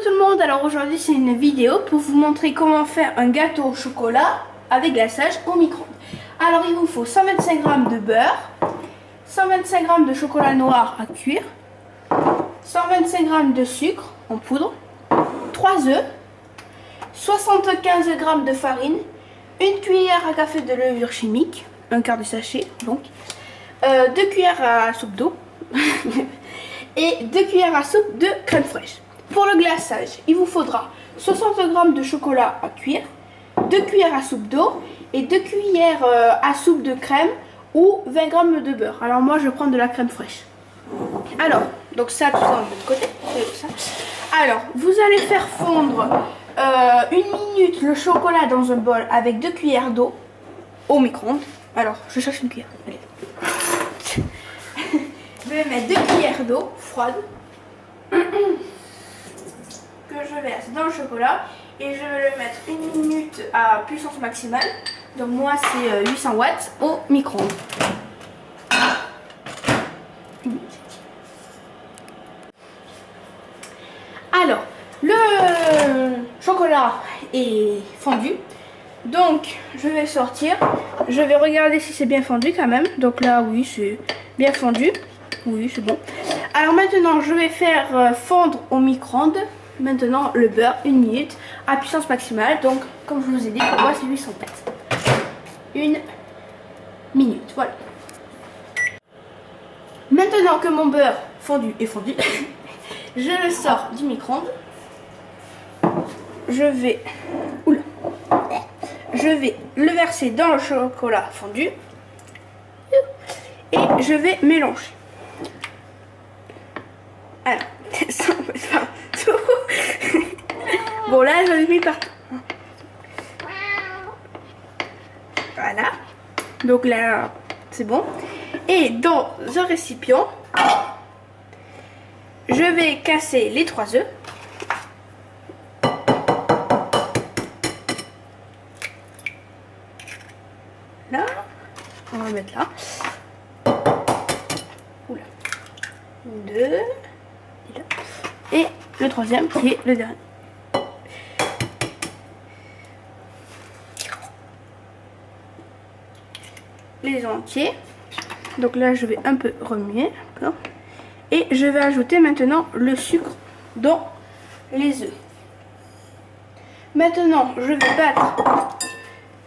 tout le monde, alors aujourd'hui c'est une vidéo pour vous montrer comment faire un gâteau au chocolat avec glaçage au micro-ondes. Alors il vous faut 125 g de beurre, 125 g de chocolat noir à cuire, 125 g de sucre en poudre, 3 œufs, 75 g de farine, une cuillère à café de levure chimique, un quart de sachet donc, 2 cuillères à soupe d'eau et 2 cuillères à soupe de crème fraîche. Pour le glaçage, il vous faudra 60 g de chocolat à cuire, 2 cuillères à soupe d'eau et 2 cuillères à soupe de crème ou 20 g de beurre. Alors moi je prends de la crème fraîche. Alors, donc ça tout ça de côté. Alors, vous allez faire fondre 1 minute le chocolat dans un bol avec 2 cuillères d'eau au micro-ondes. Alors, je cherche une cuillère. Allez. Je vais mettre 2 cuillères d'eau froide que je verse dans le chocolat et je vais le mettre 1 minute à puissance maximale. Donc moi c'est 800 watts au micro-ondes. Alors, le chocolat est fondu. Donc je vais sortir. Je vais regarder si c'est bien fondu quand même. Donc là oui c'est bien fondu. Oui c'est bon. Alors maintenant je vais faire fondre au micro-ondes. Maintenant le beurre 1 minute à puissance maximale. Donc comme je vous ai dit pour moi c'est 800 watts. 1 minute, voilà. Maintenant que mon beurre fondu est fondu, je le sors du micro-ondes. Je vais le verser dans le chocolat fondu et je vais mélanger. Alors, ça on peut faire tout. Bon là j'en ai mis partout. Voilà. Donc là c'est bon. Et dans un récipient, je vais casser les 3 œufs. Là, on va mettre là. Oula. 2. Et le troisième qui est le dernier. Les entiers. Donc là je vais un peu remuer. Et je vais ajouter maintenant le sucre dans les œufs. Maintenant je vais battre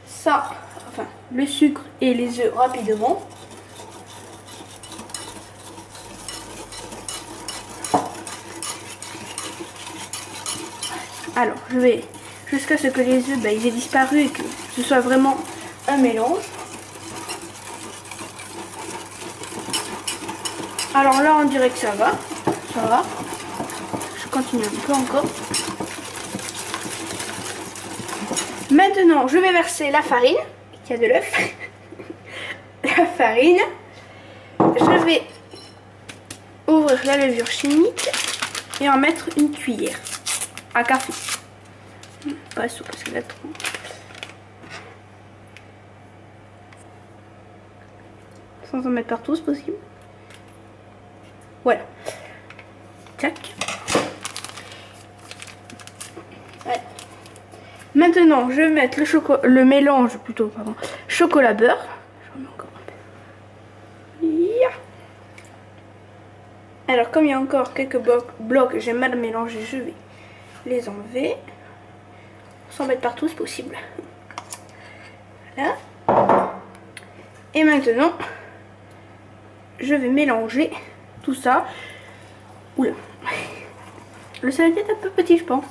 ça, enfin le sucre et les œufs rapidement. Alors je vais jusqu'à ce que les œufs ils aient disparu et que ce soit vraiment un mélange. Alors là on dirait que ça va. Je continue un peu encore. Maintenant je vais verser la farine, qui a de l'œuf. La farine. Je vais ouvrir la levure chimique et en mettre une cuillère à café. Pas sous parce qu'il a trop. Sans en mettre partout, c'est possible. Voilà. Tac. Ouais. Maintenant, je vais mettre le mélange plutôt, pardon, chocolat beurre. J'en mets encore un peu. Yeah. Alors, comme il y a encore quelques blocs, j'ai mal mélangé, je vais les enlever. Sans mettre partout, c'est possible. Voilà. Et maintenant, je vais mélanger tout ça. Oula. Le saladier est un peu petit, je pense.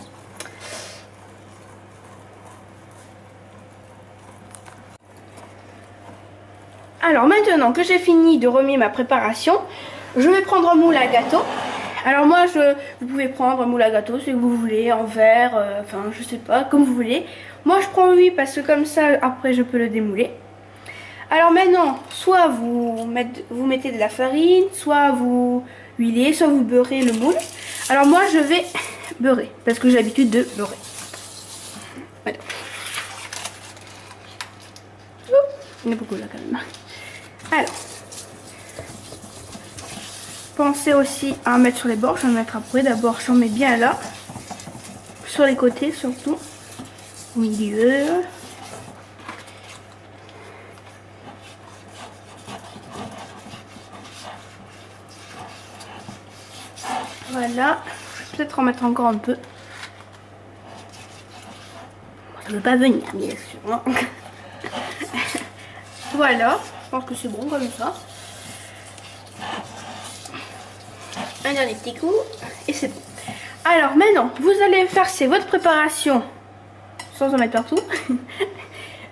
Alors maintenant que j'ai fini de remuer ma préparation, je vais prendre un moule à gâteau. Alors moi, vous pouvez prendre un moule à gâteau si vous voulez, en verre, enfin je sais pas, comme vous voulez. Moi je prends lui parce que comme ça, après je peux le démouler. Alors maintenant, soit vous mettez de la farine, soit vous huilez, soit vous beurrez le moule. Alors moi je vais beurrer, parce que j'ai l'habitude de beurrer. Voilà. Il y en a beaucoup là quand même. Alors, pensez aussi à en mettre sur les bords, je vais en mettre après. D'abord j'en mets bien là. sur les côtés surtout, au milieu. Voilà, je vais peut-être en mettre encore un peu. Ça ne veut pas venir, bien sûr. Hein. Voilà, je pense que c'est bon comme ça. Un dernier petit coup et c'est bon. Alors maintenant, vous allez faire c'est votre préparation, sans en mettre partout,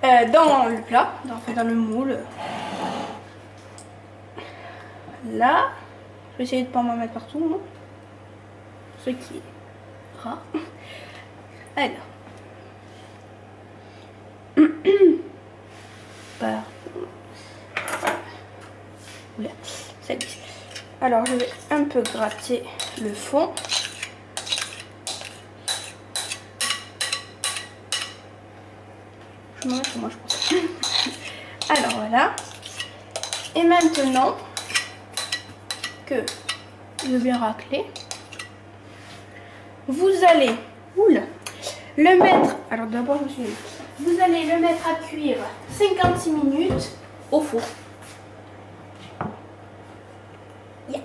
dans le plat, dans le moule. Là, je vais essayer de ne pas m'en mettre partout, hein. Ce qui est rare. Alors. Oula, ça glisse. Alors je vais un peu gratter le fond. Je me mets moi je pense. Alors voilà. Et maintenant que je vais bien racler, vous allez le mettre. Alors d'abord je me suis dit, vous allez le mettre à cuire 56 minutes au four. Yeah.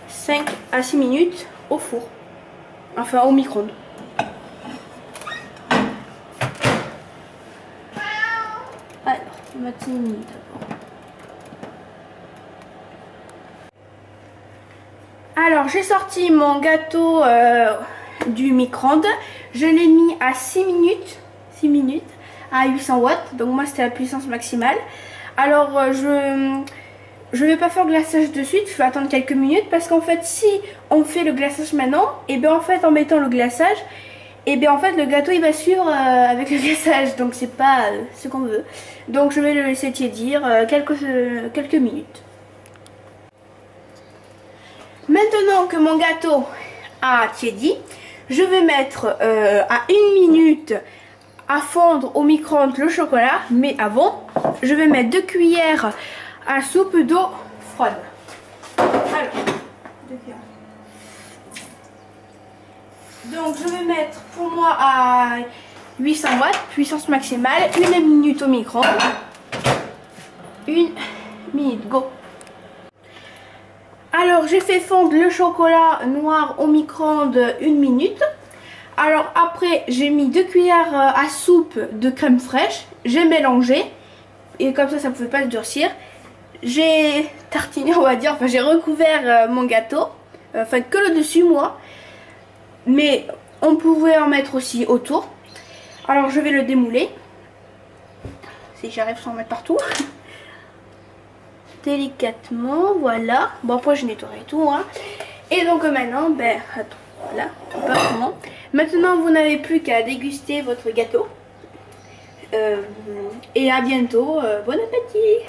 5 à 6 minutes au four. Enfin au micro-ondes. Alors, on va 6 minutes d'abord. Alors j'ai sorti mon gâteau du micro-ondes. Je l'ai mis à 6 minutes à 800 watts. Donc moi c'était la puissance maximale. Alors je vais pas faire le glaçage de suite, je vais attendre quelques minutes parce qu'en fait si on fait le glaçage maintenant, et bien en fait en mettant le glaçage, et bien en fait le gâteau il va suivre avec le glaçage, donc c'est pas ce qu'on veut. Donc je vais le laisser tiédir quelques minutes. Maintenant que mon gâteau a tiédi, je vais mettre à 1 minute à fondre au micro-ondes le chocolat, mais avant je vais mettre 2 cuillères à soupe d'eau froide. Alors, 2 cuillères. Donc je vais mettre pour moi à 800 watts, puissance maximale, 1 minute au micro-ondes. 1 minute, go. Alors j'ai fait fondre le chocolat noir au micro-ondes 1 minute. Alors après j'ai mis 2 cuillères à soupe de crème fraîche, j'ai mélangé et comme ça ne pouvait pas se durcir. J'ai tartiné on va dire, enfin j'ai recouvert mon gâteau, enfin que le dessus moi, mais on pouvait en mettre aussi autour. Alors je vais le démouler, si j'arrive sans en mettre partout. Délicatement, voilà. Bon après je nettoie tout hein. Et donc maintenant, ben attends, voilà, parfaitement. Maintenant vous n'avez plus qu'à déguster votre gâteau. Et à bientôt, bon appétit.